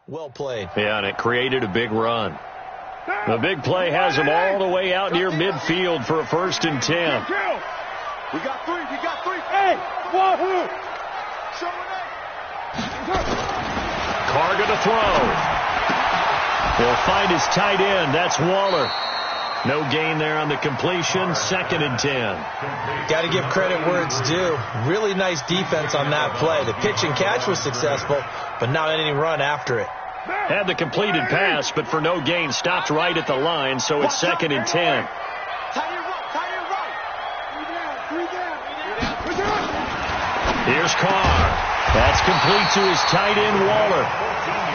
Well played. Yeah, and it created a big run. The big play has him all the way out near midfield for a 1st and 10. We got three. Hey, wahoo! Carga to throw. He'll find his tight end. That's Waller. No gain there on the completion. 2nd and 10. Got to give credit where it's due. Really nice defense on that play. The pitch and catch was successful, but not any run after it. Had the completed pass, but for no gain, stopped right at the line, so it's 2nd and 10. Here's Carr. That's complete to his tight end, Waller.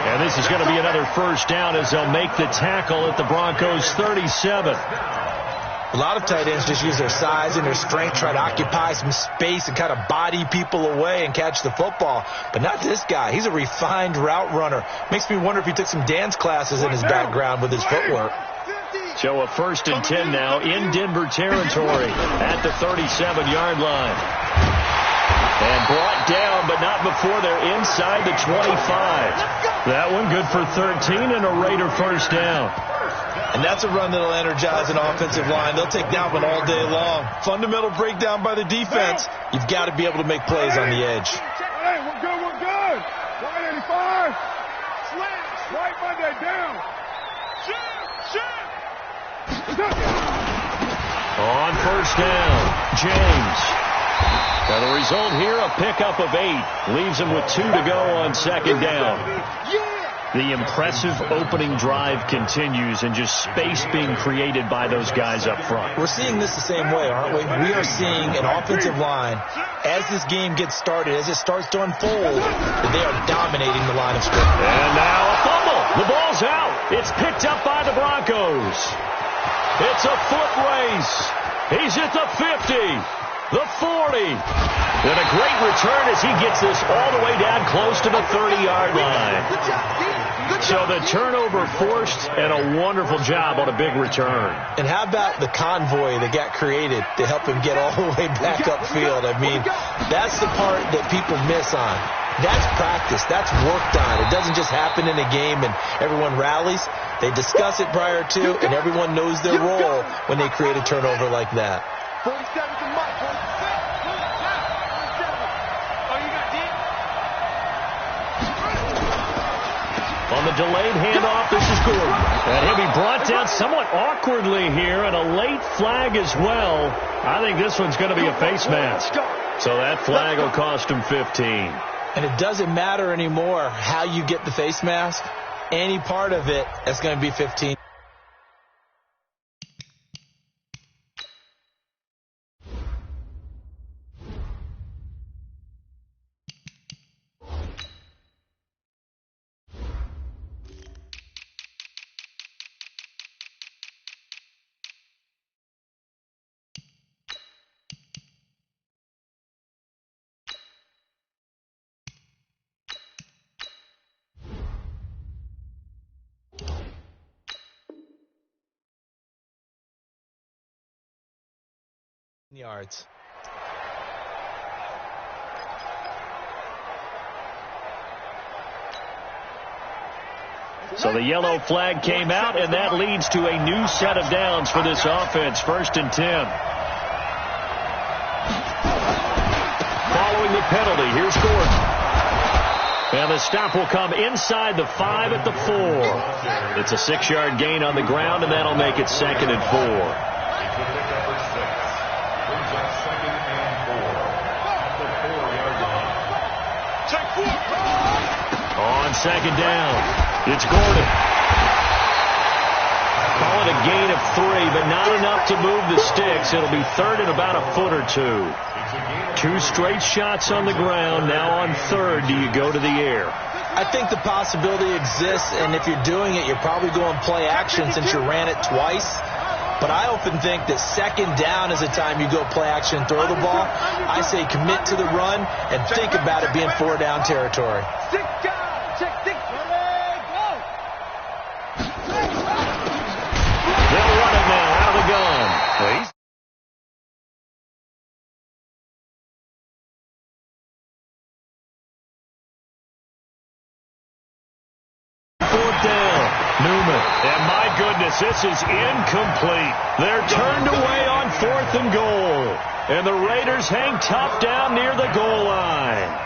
And this is going to be another 1st down as they'll make the tackle at the Broncos' 37. A lot of tight ends just use their size and their strength, try to occupy some space and kind of body people away and catch the football. But not this guy. He's a refined route runner. Makes me wonder if he took some dance classes in his background with his footwork. So a 1st and 10 now in Denver territory at the 37-yard line. And brought down, but not before they're inside the 25. That one good for 13 and a Raider 1st down. And that's a run that'll energize an offensive line. They'll take that one all day long. Fundamental breakdown by the defense. You've got to be able to make plays on the edge. Hey, we're good. 185. Right Monday down. On 1st down, James. Now the result here, a pickup of 8. Leaves him with 2 to go on 2nd down. The impressive opening drive continues and just space being created by those guys up front. We're seeing this the same way, aren't we? We are seeing an offensive line, as this game gets started, as it starts to unfold, that they are dominating the line of scrimmage. And now a fumble. The ball's out. It's picked up by the Broncos. It's a foot race. He's at the 50. The 40. And a great return as he gets this all the way down close to the 30-yard line. So the turnover forced and a wonderful job on a big return. And how about the convoy that got created to help him get all the way back upfield? I mean, that's the part that people miss on. That's practice. That's worked on. It doesn't just happen in a game and everyone rallies. They discuss it prior to, and everyone knows their role when they create a turnover like that. 47 to Mike. 47. Oh, you got deep? On the delayed handoff, this is Gordon. And he'll be brought down somewhat awkwardly here, and a late flag as well. I think this one's going to be a face mask. So that flag will cost him 15. And it doesn't matter anymore how you get the face mask. Any part of it, that's going to be 15. Yards. So the yellow flag came out, and that leads to a new set of downs for this offense. 1st and 10. Following the penalty, here's Gordon. And the stop will come inside the 5 at the 4. It's a 6-yard gain on the ground, and that'll make it 2nd and 4. On 2nd down, it's Gordon. Call it a gain of 3, but not enough to move the sticks. It'll be 3rd and about a foot or 2. 2 straight shots on the ground. Now on 3rd, do you go to the air? I think the possibility exists, and if you're doing it, you're probably going play action since you ran it twice. But I often think that 2nd down is the time you go play action and throw the ball. I say commit to the run and think about it being 4-down territory. They'll run it now out of the gun. And my goodness, this is incomplete. They're turned away on 4th and goal. And the Raiders hang tough down near the goal line.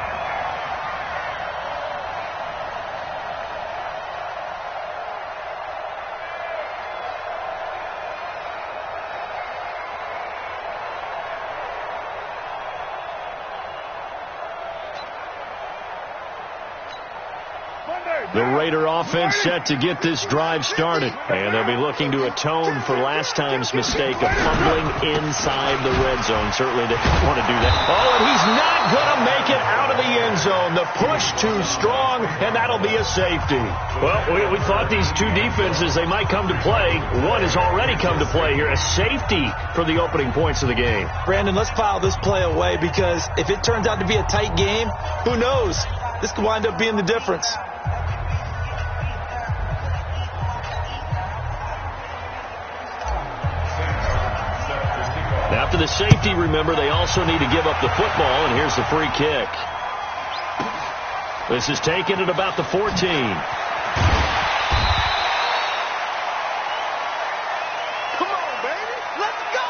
The Raider offense set to get this drive started. And they'll be looking to atone for last time's mistake of fumbling inside the red zone. Certainly they don't want to do that. Oh, and he's not going to make it out of the end zone. The push too strong, and that'll be a safety. Well, we thought these two defenses, they might come to play. One has already come to play here. A safety for the opening points of the game. Brandon, let's file this play away because if it turns out to be a tight game, who knows? This could wind up being the difference. After the safety, remember, they also need to give up the football, and here's the free kick. This is taken at about the 14. Come on, baby. Let's go.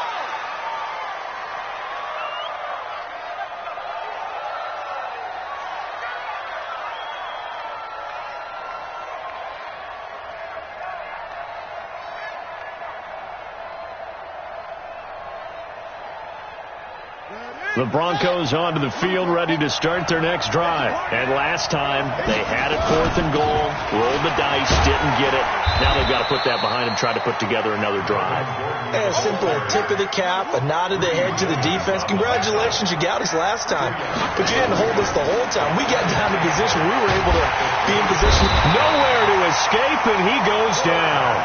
The Broncos onto the field, ready to start their next drive. And last time, they had it 4th and goal, rolled the dice, didn't get it. Now they've got to put that behind them, try to put together another drive. A simple tip of the cap, a nod of the head to the defense. Congratulations, you got us last time. But you didn't hold us the whole time. We got down to position. We were able to be in position. Nowhere to escape, and he goes down.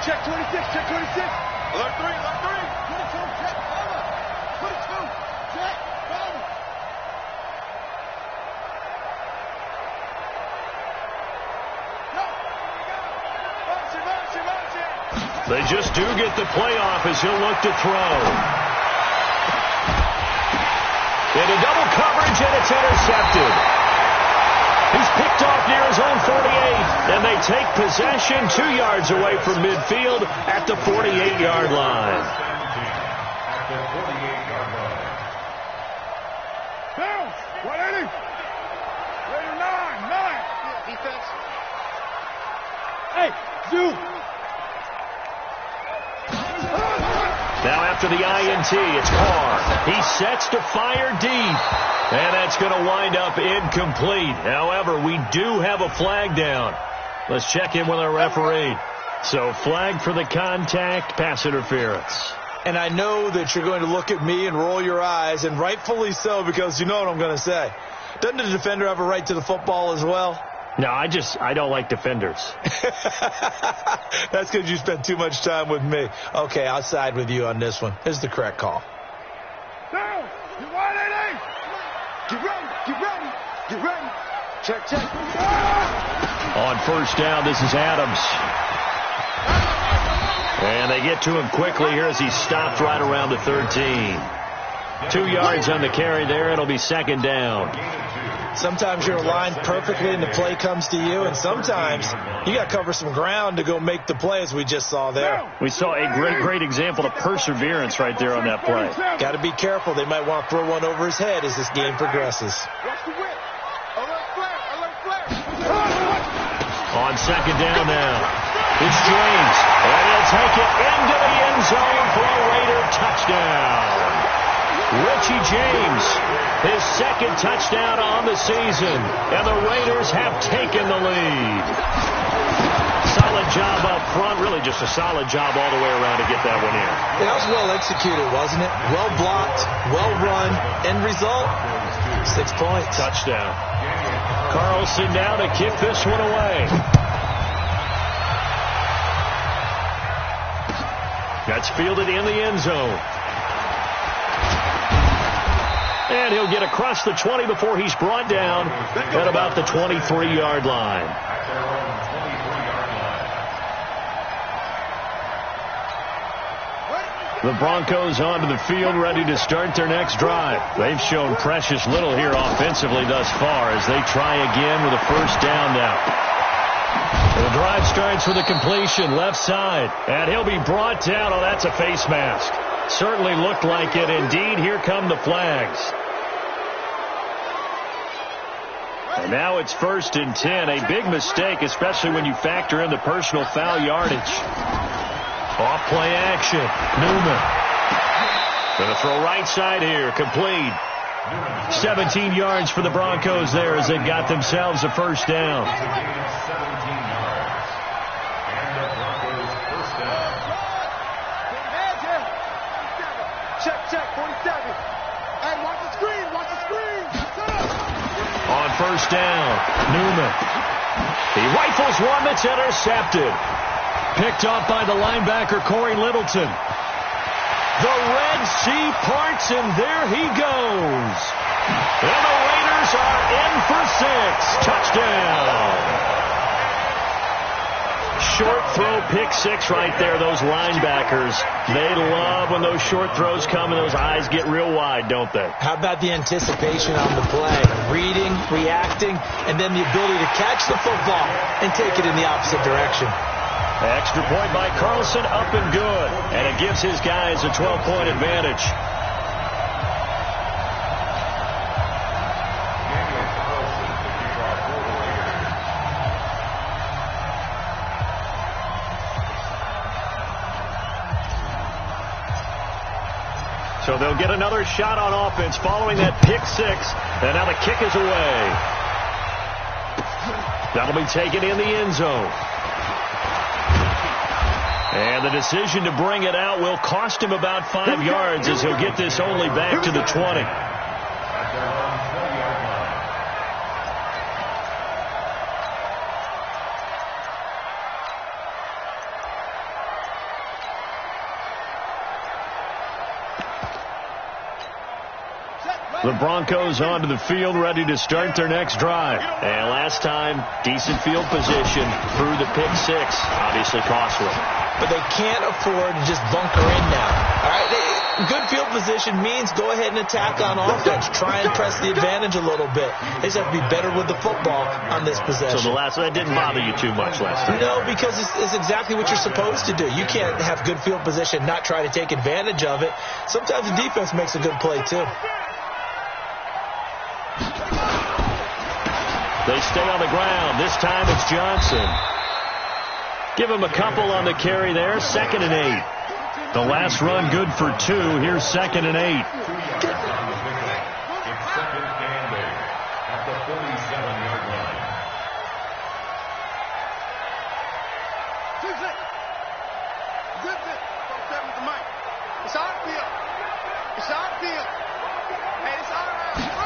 Check 26, check 26. Alert 3, alert 3. 22, check, cover. 22, check, cover. Go. Motion. They just do get the playoff as he'll look to throw. Into double coverage, and it's intercepted. He's picked off near his own 48, and they take possession 2 yards away from midfield at the 48-yard line. Down, 180. Raider 9. Defense. Hey, Zoo. Now after the INT, it's Carr. He sets to fire deep. And that's going to wind up incomplete. However, we do have a flag down. Let's check in with our referee. So flag for the contact, pass interference. And I know that you're going to look at me and roll your eyes, and rightfully so, because you know what I'm going to say. Doesn't the defender have a right to the football as well? No, I don't like defenders. That's because you spent too much time with me. Okay, I'll side with you on this one. This is the correct call. Down, you 180. Get ready, get ready, get ready. Check, check. On first down, this is Adams. And they get to him quickly here as he stopped right around the 13. 2 yards on the carry there. It'll be second down. Sometimes you're aligned perfectly and the play comes to you, and sometimes you got to cover some ground to go make the play, as we just saw there. We saw a great example of perseverance right there on that play. Got to be careful. They might want to throw one over his head as this game progresses. Watch the whip. Alert flare, alert flare. On second down now, it's James, and he'll take it into the end zone for a Raider touchdown. Richie James, his second touchdown on the season, and the Raiders have taken the lead. Solid job up front, really just a solid job all the way around to get that one in. That was well executed, wasn't it? Well blocked, well run. End result, 6 points. Touchdown. Carlson now to kick this one away. That's fielded in the end zone. And he'll get across the 20 before he's brought down at about the 23-yard line. The Broncos onto the field, ready to start their next drive. They've shown precious little here offensively thus far as they try again with a first down now. The drive starts with a completion left side, and he'll be brought down. Oh, that's a face mask. Certainly looked like it. Indeed, here come the flags. And now it's 1st and 10. A big mistake, especially when you factor in the personal foul yardage. Off play action. Newman. Going to throw right side here. Complete. 17 yards for the Broncos there as they got themselves a first down. Check, 47. Hey, watch the screen, watch the screen. On first down, Newman. He rifles one that's intercepted. Picked off by the linebacker, Corey Littleton. The Red Sea parts, and there he goes. And the Raiders are in for 6. Touchdown. Short throw, pick 6 right there. Those linebackers, they love when those short throws come and those eyes get real wide, don't they? How about the anticipation on the play? Reading, reacting, and then the ability to catch the football and take it in the opposite direction. Extra point by Carlson, up and good. And it gives his guys a 12-point advantage. So they'll get another shot on offense following that pick 6. And now the kick is away. That'll be taken in the end zone. And the decision to bring it out will cost him about 5 yards as he'll get this only back to the 20. The Broncos onto the field, ready to start their next drive. And last time, decent field position through the pick 6. Obviously costly. But they can't afford to just bunker in now. All right, good field position means go ahead and attack on offense. Try and press the advantage a little bit. They just have to be better with the football on this possession. So that didn't bother you too much last time? No, because it's exactly what you're supposed to do. You can't have good field position, not try to take advantage of it. Sometimes the defense makes a good play, too. They stay on the ground. This time it's Johnson. Give him a couple on the carry there. 2nd and 8. The last run good for 2. Here's 2nd and 8. It's 2nd and 8 at the 47-yard line. Good bit. With the mic. It's our field. It's our field. Hey, it's our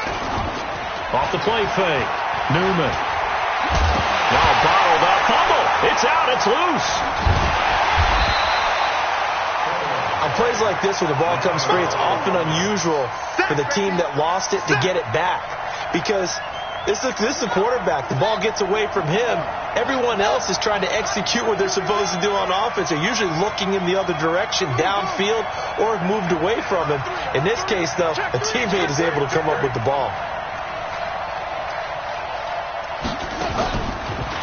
round. Off the play fake. Newman. Now bottled up. Fumble. It's out. It's loose. On plays like this where the ball comes free, it's often unusual for the team that lost it to get it back. Because this is the quarterback. The ball gets away from him. Everyone else is trying to execute what they're supposed to do on offense. They're usually looking in the other direction, downfield, or have moved away from him. In this case, though, a teammate is able to come up with the ball.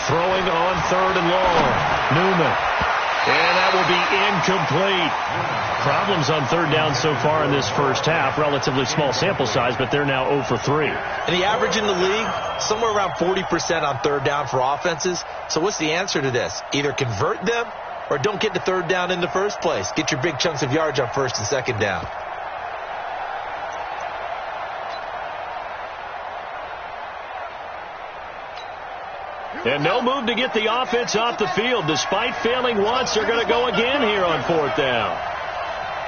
Throwing on 3rd and long. Newman. And that will be incomplete. Problems on 3rd down so far in this first half. Relatively small sample size, but they're now 0 for 3. And the average in the league, somewhere around 40% on 3rd down for offenses. So what's the answer to this? Either convert them or don't get to 3rd down in the first place. Get your big chunks of yards on 1st and 2nd down. And no move to get the offense off the field. Despite failing once, they're going to go again here on 4th down.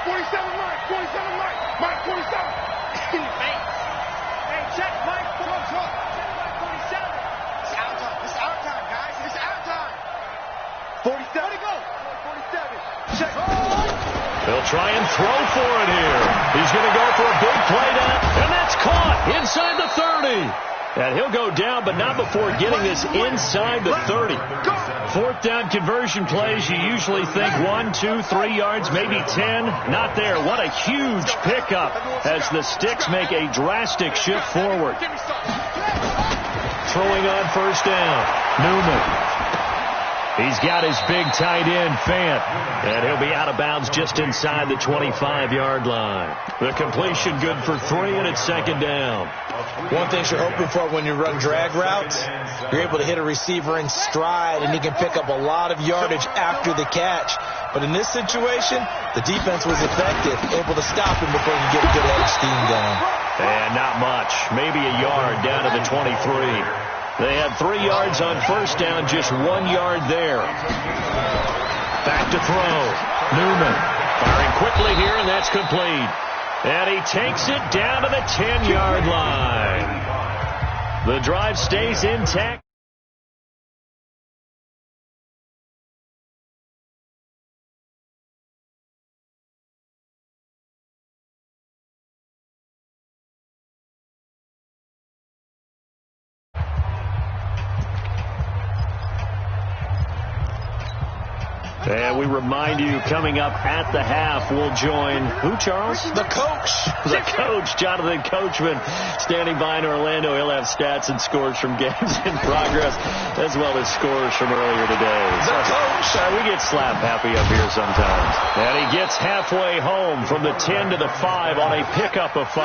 47, Mike. 47, Mike. Mike, 47. In your face. Hey, check, Mike. Talk. Check, Mike, 47. It's our time. It's our time, guys. It's our time. 47. Let it go. 47. Check. They'll try and throw for it here. He's going to go for a big play down, and that's caught inside the 30. And he'll go down, but not before getting this inside the 30. Fourth down conversion plays, you usually think 1, 2, 3 yards, maybe 10. Not there. What a huge pickup as the Sticks make a drastic shift forward. Throwing on first down, Newman. He's got his big tight end, Fant, and he'll be out of bounds just inside the 25-yard line. The completion good for 3, and it's second down. One thing you're hoping for when you run drag routes, you're able to hit a receiver in stride, and he can pick up a lot of yardage after the catch. But in this situation, the defense was effective, able to stop him before he could get a good head of steam going. And not much, maybe a yard down to the 23. They had 3 yards on first down, just 1 yard there. Back to throw. Newman firing quickly here, and that's complete. And he takes it down to the 10-yard line. The drive stays intact. And we remind you, coming up at the half, we'll join who, Charles? The coach. The coach, Jonathan Coachman, standing by in Orlando. He'll have stats and scores from games in progress, as well as scores from earlier today. The coach. We get slap happy up here sometimes. And he gets halfway home from the 10 to the 5 on a pickup of 5.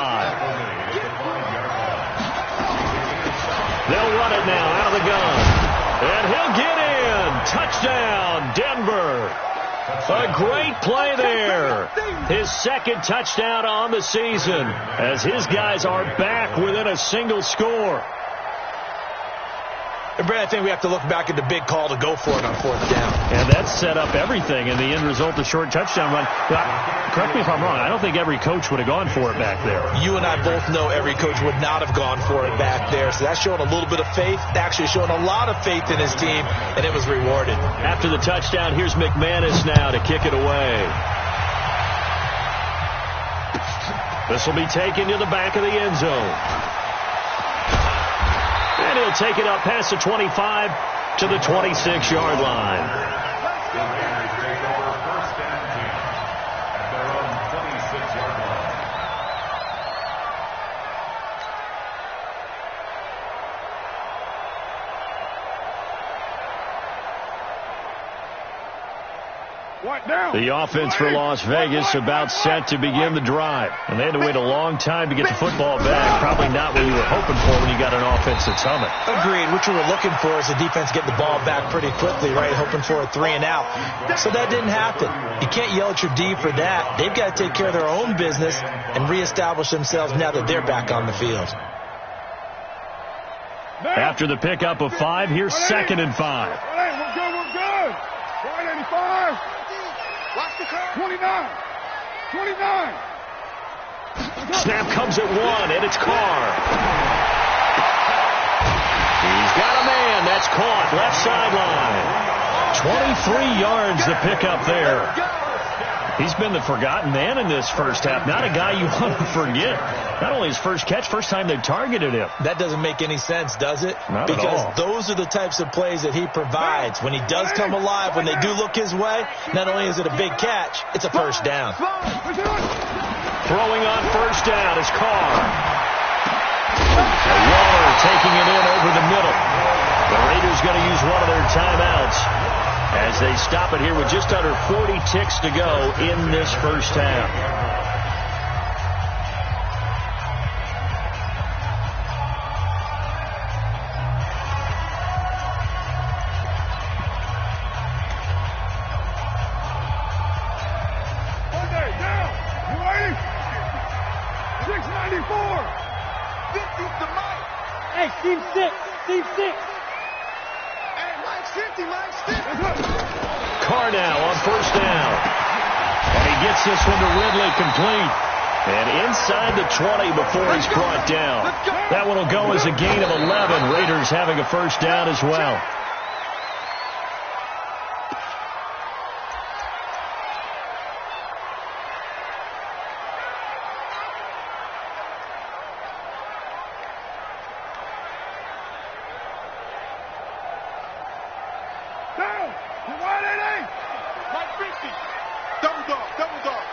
They'll run it now out of the gun. And he'll get in. Touchdown, Denver. A great play there. His second touchdown on the season as his guys are back within a single score. And Brad, I think we have to look back at the big call to go for it on fourth down. And that set up everything in the end result, the short touchdown run. Correct me if I'm wrong. I don't think every coach would have gone for it back there. You and I both know every coach would not have gone for it back there. So that's showing a little bit of faith, actually showing a lot of faith in his team, and it was rewarded. After the touchdown, here's McManus now to kick it away. This will be taken to the back of the end zone. And he'll take it up past the 25 to the 26-yard line. The offense for Las Vegas about set to begin the drive. And they had to wait a long time to get the football back. Probably not what you were hoping for when you got an offense that's humming. Agreed. What you were looking for is the defense getting the ball back pretty quickly, right? Hoping for a 3 and out. So that didn't happen. You can't yell at your D for that. They've got to take care of their own business and reestablish themselves now that they're back on the field. After the pickup of 5, here's 2nd and 5. We're good. 85. Watch the curve. 29. Snap comes at 1, and it's Carr. He's got a man. That's caught. Left sideline. 23 yards the pickup there. He's been the forgotten man in this first half. Not a guy you want to forget. Not only his first catch, first time they targeted him. That doesn't make any sense, does it? Not because at all. Those are the types of plays that he provides. When he does come alive, when they do look his way, not only is it a big catch, it's a first down. Throwing on first down is Carr. Waller taking it in over the middle. The Raiders going to use one of their timeouts as they stop it here with just under 40 ticks to go in this first half. Carr now on first down. And he gets this one to Ridley complete. And inside the 20 before he's brought down. That one will go as a gain of 11. Raiders having a first down as well.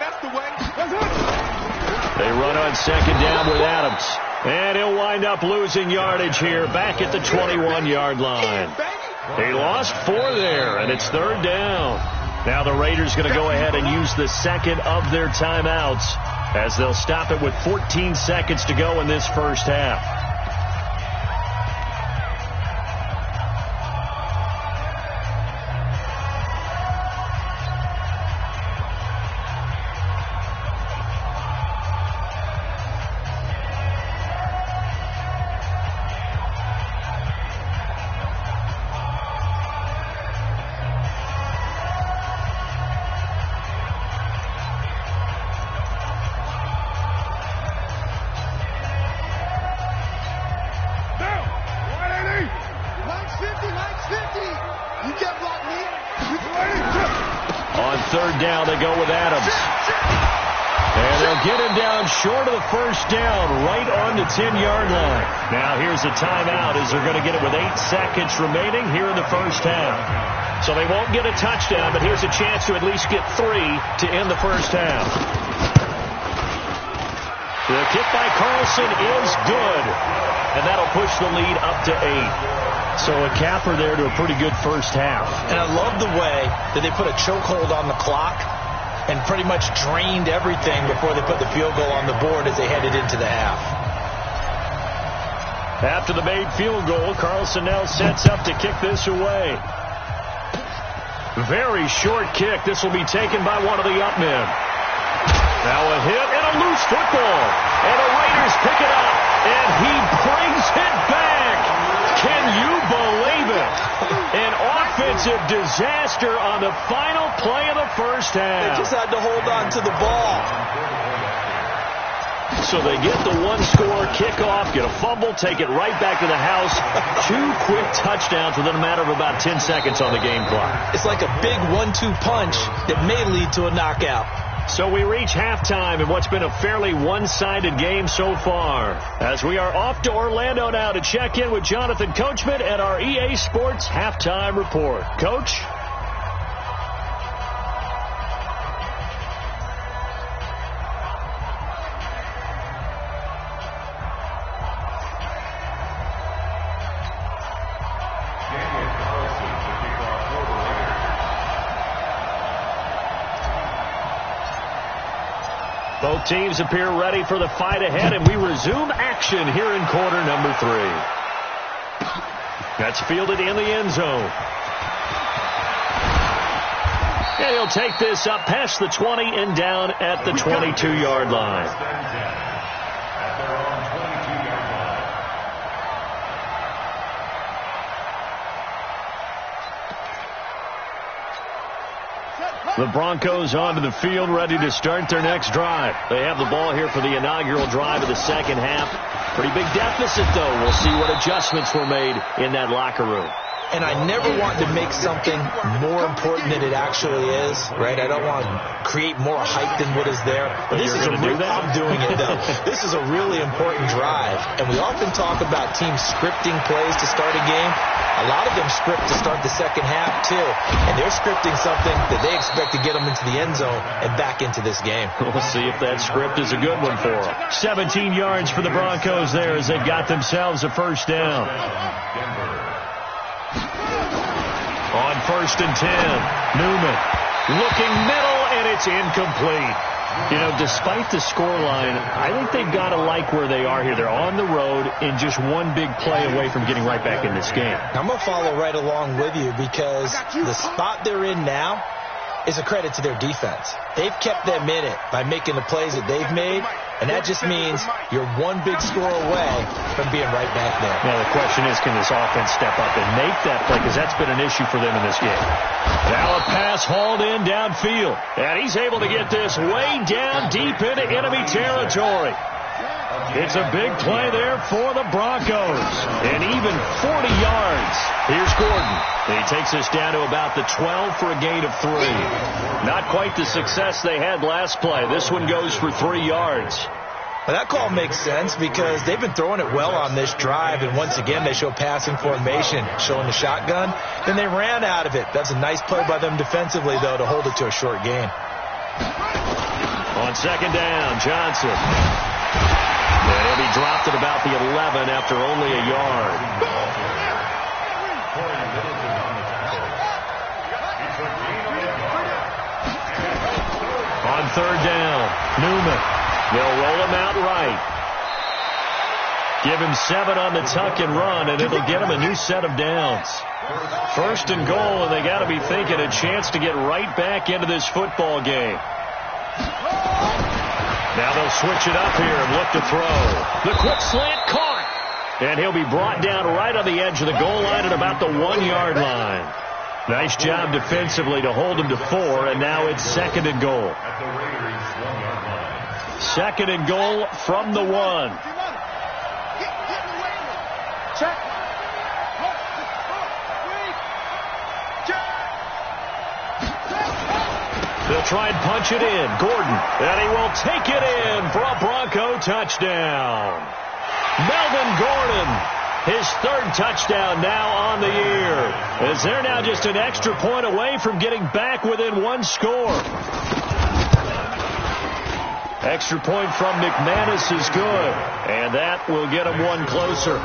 That's the way. They run on second down with Adams. And he'll wind up losing yardage here back at the 21-yard line. He lost 4 there, and it's third down. Now the Raiders going to go ahead and use the second of their timeouts as they'll stop it with 14 seconds to go in this first half. Third down, they go with Adams. And they'll get him down short of the first down, right on the 10-yard line. Now here's a timeout as they're going to get it with 8 seconds remaining here in the first half. So they won't get a touchdown, but here's a chance to at least get 3 to end the first half. The kick by Carlson is good, and that'll push the lead up to 8. So a capper there to a pretty good first half. And I love the way that they put a chokehold on the clock and pretty much drained everything before they put the field goal on the board as they headed into the half. After the made field goal, Carlson now sets up to kick this away. Very short kick. This will be taken by one of the up men. Now a hit and a loose football. And the Raiders pick it up. And he brings it back. Can you believe it? An offensive disaster on the final play of the first half. They just had to hold on to the ball. So they get the one-score kickoff, get a fumble, take it right back to the house. 2 quick touchdowns within a matter of about 10 seconds on the game clock. It's like a big 1-2 punch that may lead to a knockout. So we reach halftime in what's been a fairly one-sided game so far. As we are off to Orlando now to check in with Jonathan Coachman at our EA Sports Halftime Report. Coach? Both teams appear ready for the fight ahead, and we resume action here in quarter number 3. That's fielded in the end zone. And he'll take this up past the 20 and down at the 22-yard line. The Broncos onto the field, ready to start their next drive. They have the ball here for the inaugural drive of the second half. Pretty big deficit, though. We'll see what adjustments were made in that locker room. And I never want to make something more important than it actually is, right? I don't want to create more hype than what is there. But this is I'm doing it, though. This is a really important drive. And we often talk about teams scripting plays to start a game. A lot of them script to start the second half, too. And they're scripting something that they expect to get them into the end zone and back into this game. We'll see if that script is a good one for them. 17 yards for the Broncos there as they've got themselves a first down. On 1st and 10, Newman looking middle, and it's incomplete. You know, despite the scoreline, I think they've got to like where they are here. They're on the road in just one big play away from getting right back in this game. I'm going to follow right along with you because the spot they're in now is a credit to their defense. They've kept them in it by making the plays that they've made, and that just means you're one big score away from being right back there. Now, the question is, can this offense step up and make that play? Because that's been an issue for them in this game. Now a pass hauled in downfield, and he's able to get this way down deep into enemy territory. It's a big play there for the Broncos. And even 40 yards. Here's Gordon. And he takes us down to about the 12 for a gain of 3. Not quite the success they had last play. This one goes for 3 yards. Well, that call makes sense because they've been throwing it well on this drive, and once again they show passing formation, showing the shotgun. Then they ran out of it. That's a nice play by them defensively, though, to hold it to a short gain. On second down, Johnson. And he'll be dropped at about the 11 after only a yard. On third down, Newman. They'll roll him out right. Give him 7 on the tuck and run, and it'll get him a new set of downs. First and goal, and they got to be thinking a chance to get right back into this football game. Now they'll switch it up here and look to throw. The quick slant caught. And he'll be brought down right on the edge of the goal line at about the 1-yard line. Nice job defensively to hold him to 4, and now it's second and goal. Second and goal from the 1. They'll try and punch it in. Gordon. And he will take it in for a Bronco touchdown. Melvin Gordon, his 3rd touchdown now on the year. As they're now just an extra point away from getting back within 1 score. Extra point from McManus is good. And that will get him 1 closer.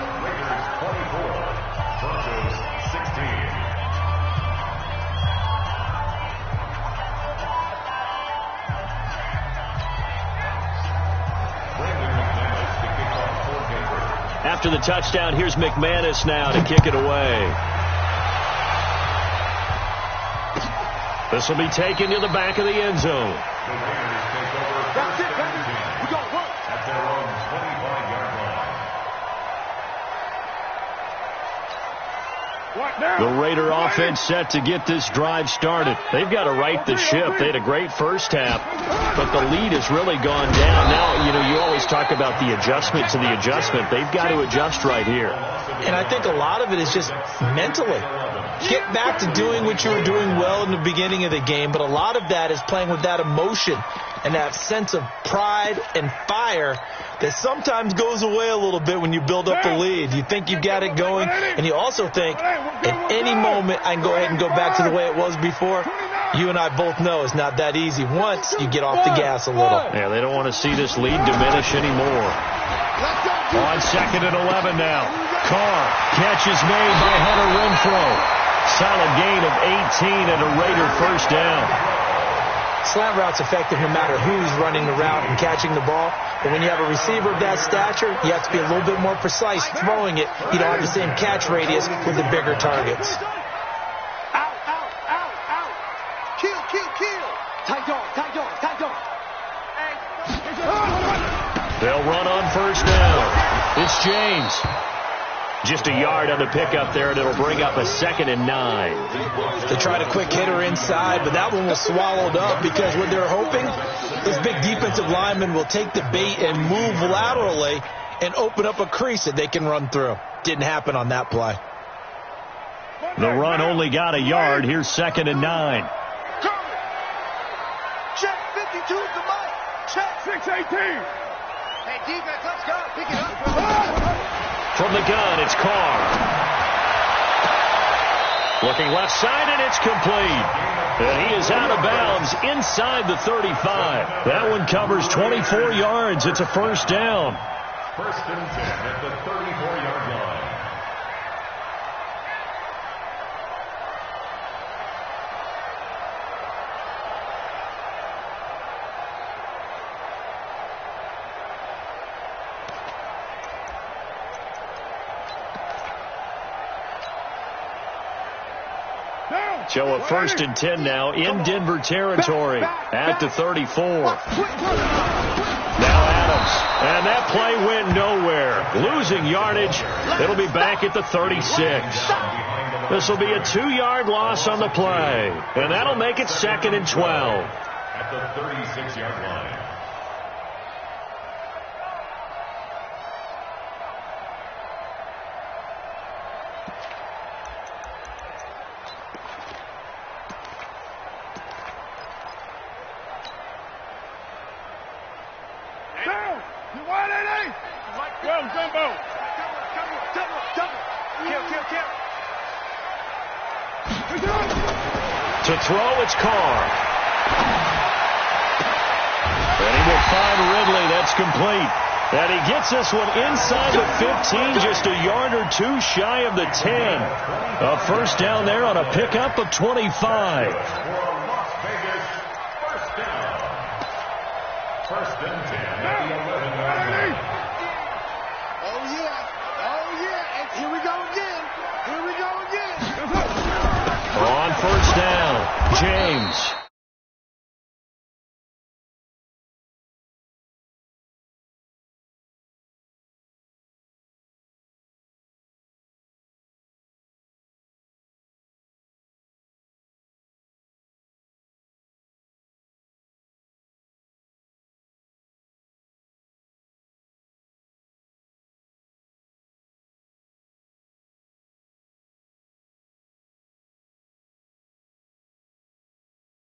After the touchdown, here's McManus now to kick it away. This will be taken to the back of the end zone. That's it, baby. We got work. At their own 25-yard line. The Raider offense set to get this drive started. They've got to right the ship. They had a great first half, but the lead has really gone down. Now, you always talk about the adjustment to the adjustment. They've got to adjust right here. And I think a lot of it is just mentally. Get back to doing what you were doing well in the beginning of the game, but a lot of that is playing with that emotion and that sense of pride and fire that sometimes goes away a little bit when you build up the lead. You think you've got it going, and you also think at any moment I can go ahead and go back to the way it was before. You and I both know it's not that easy once you get off the gas a little. Yeah, they don't want to see this lead diminish anymore. On second and 11 now. Carr, catch is made by Hunter Renfrow. Solid gain of 18 and a Raider first down. Slant route's effective no matter who's running the route and catching the ball. But when you have a receiver of that stature, you have to be a little bit more precise throwing it. You don't have the same catch radius with the bigger targets. Out, out, out, out. Kill, kill, kill. Tight dog, tight dog, tight dog. They'll run on first down. It's James. Just a yard on the pickup there, and it'll bring up a 2nd and 9. They tried a quick hitter inside, but that one was swallowed up because what they're hoping, this big defensive lineman will take the bait and move laterally and open up a crease that they can run through. Didn't happen on that play. The run only got a yard. Here's 2nd and 9. Check 52 is the mic. Check 618. Hey, defense, let's go. Pick it up. From the gun, it's Carr. Looking left side, and it's complete. And he is out of bounds inside the 35. That one covers 24 yards. It's a first down. First and 10 at the 34-yard line. So a first and 10 now in Denver territory at the 34. Now Adams. And that play went nowhere. Losing yardage. It'll be back at the 36. This will be a 2-yard loss on the play. And that'll make it 2nd and 12. At the 36-yard line. To throw, it's Carr. And find Ridley. That's complete. And he gets this one inside the 15, just a yard or two shy of the 10. A first down there on a pickup of 25. First and 10 at the 11-yard line. Oh, yeah. Oh, yeah. And here we go again. Here we go again. On first down, James.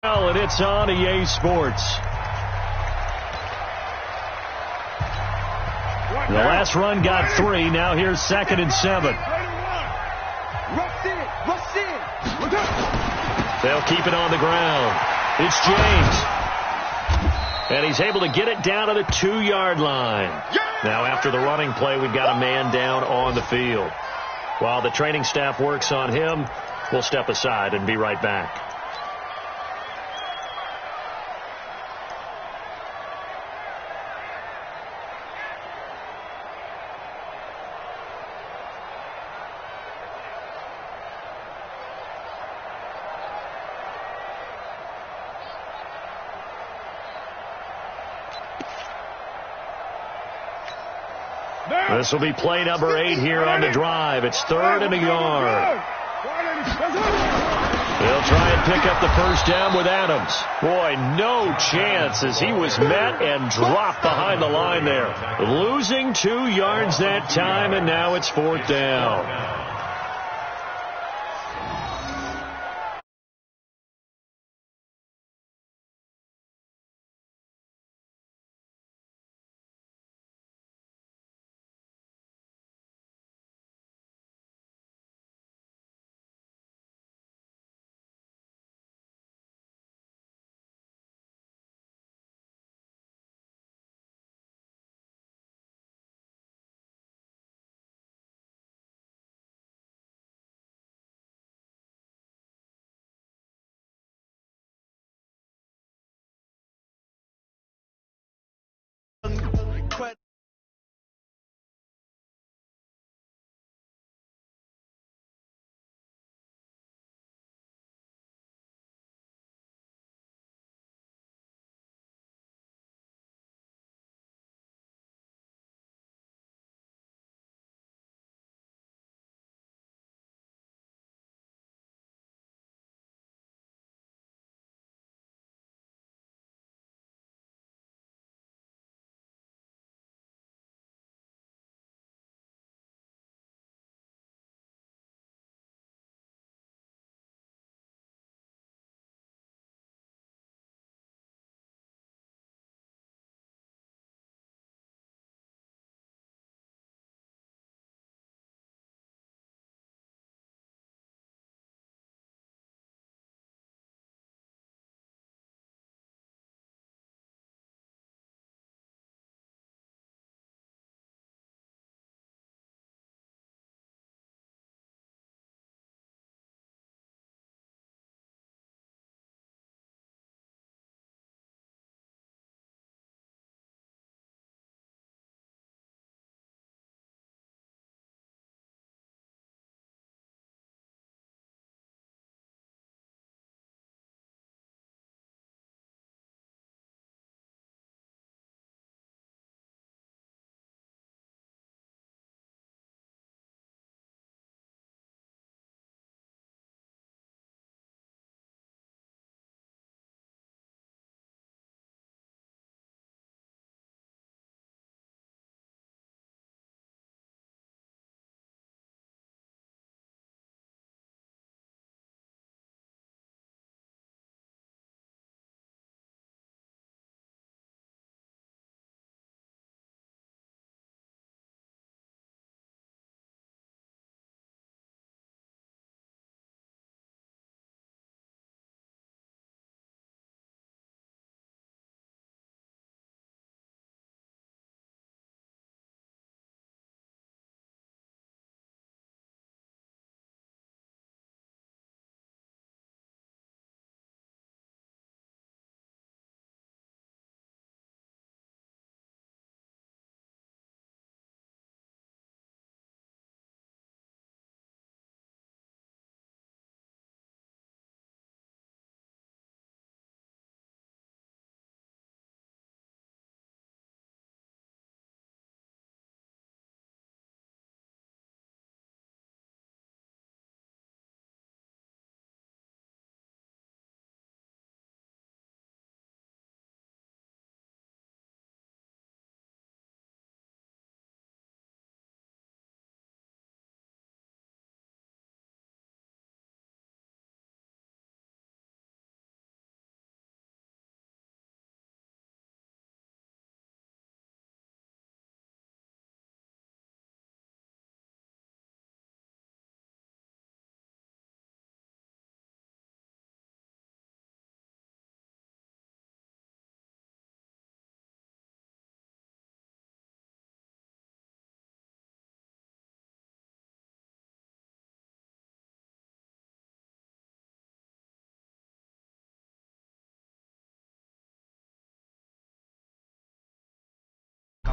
And it's on EA Sports. The last run got 3. Now here's 2nd and 7. They'll keep it on the ground. It's James. And he's able to get it down to the 2-yard line. Now after the running play, we've got a man down on the field. While the training staff works on him, we'll step aside and be right back. This will be play number 8 here on the drive. It's 3rd and a yard. They'll try and pick up the first down with Adams. Boy, no chance as he was met and dropped behind the line there. Losing 2 yards that time, and now it's 4th down.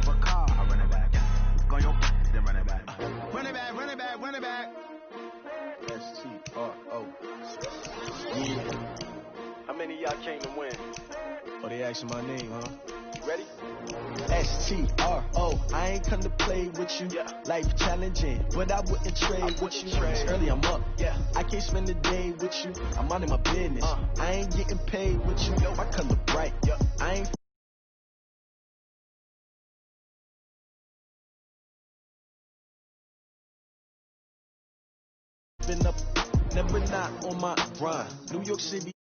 of a car. I run it back. Go your then run it back. Run it back, run it back, run it back. S-T-R-O. Yeah. How many of y'all came to win? Oh, they asking my name, huh? You ready? S-T-R-O. I ain't come to play with you. Yeah. Life challenging, but I wouldn't trade with you. It's early, I'm up. Yeah. I can't spend the day with you. I'm minding my business. I ain't getting paid with you. Yo, my color bright. Yeah. I ain't been up, never not on my grind. New York City.